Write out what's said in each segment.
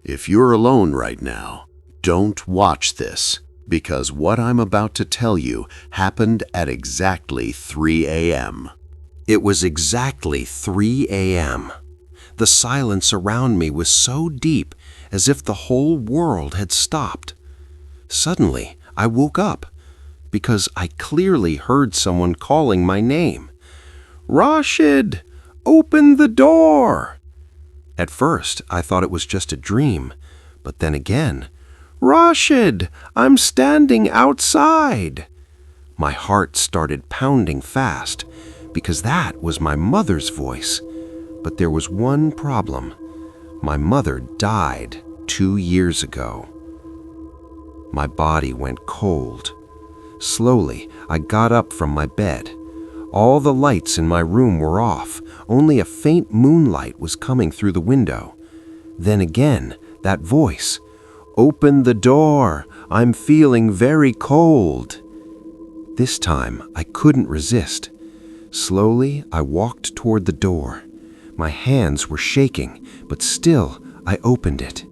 If you're alone right now, don't watch this, because what I'm about to tell you happened at exactly 3 a.m. It was exactly 3 a.m. The silence around me was so deep, as if the whole world had stopped. Suddenly, I woke up, because I clearly heard someone calling my name. "Rashid, open the door!" At first, I thought it was just a dream, but then again, "Rashid, I'm standing outside!" My heart started pounding fast, because that was my mother's voice. But there was one problem. My mother died 2 years ago. My body went cold. Slowly, I got up from my bed. All the lights in my room were off. Only a faint moonlight was coming through the window. Then again, that voice, "Open the door, I'm feeling very cold." This time, I couldn't resist. Slowly, I walked toward the door. My hands were shaking, but still, I opened it.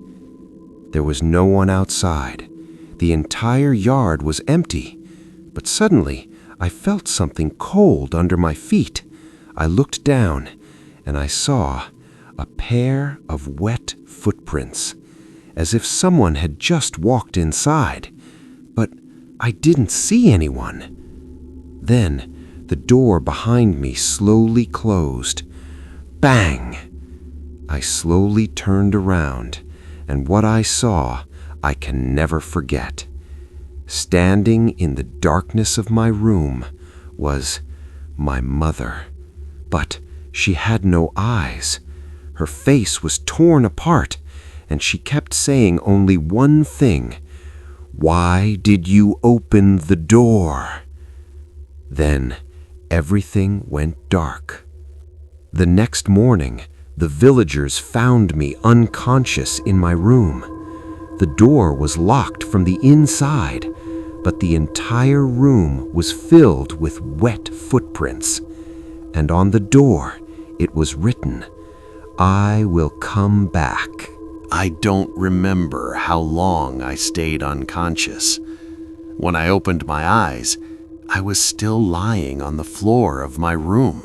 There was no one outside. The entire yard was empty. But suddenly, I felt something cold under my feet. I looked down, and I saw a pair of wet footprints, as if someone had just walked inside. But I didn't see anyone. Then, the door behind me slowly closed. Bang! I slowly turned around, and what I saw, I can never forget. Standing in the darkness of my room was my mother. But she had no eyes. Her face was torn apart, and she kept saying only one thing: "Why did you open the door?" Then everything went dark. The next morning, the villagers found me unconscious in my room. The door was locked from the inside, but the entire room was filled with wet footprints. And on the door, it was written, "I will come back." I don't remember how long I stayed unconscious. When I opened my eyes, I was still lying on the floor of my room.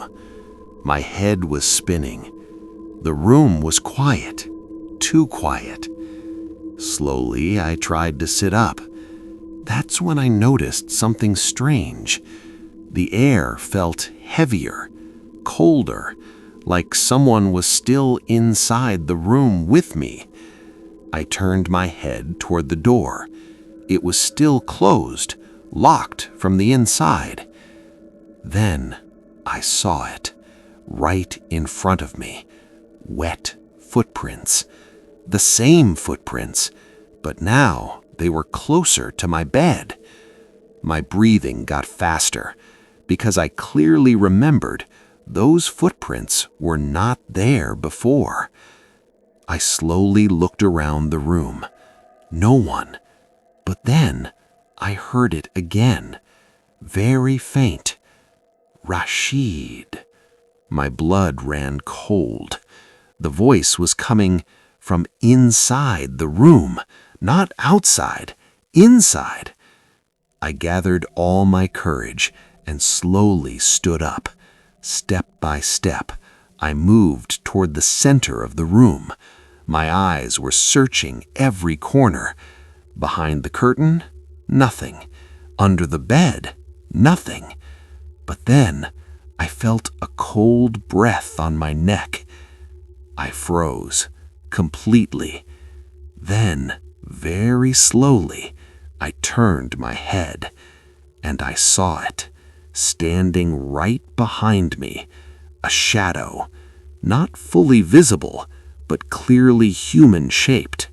My head was spinning. The room was quiet, too quiet. Slowly, I tried to sit up. That's when I noticed something strange. The air felt heavier, colder, like someone was still inside the room with me. I turned my head toward the door. It was still closed, locked from the inside. Then I saw it, right in front of me. Wet footprints. The same footprints, but now they were closer to my bed. My breathing got faster, because I clearly remembered those footprints were not there before. I slowly looked around the room. No one. But then I heard it again, very faint. "Rashid." My blood ran cold. The voice was coming from inside the room, not outside, inside. I gathered all my courage and slowly stood up. Step by step, I moved toward the center of the room. My eyes were searching every corner. Behind the curtain, nothing. Under the bed, nothing. But then I felt a cold breath on my neck. I froze completely. Then, very slowly, I turned my head, and I saw it, standing right behind me, a shadow, not fully visible, but clearly human-shaped.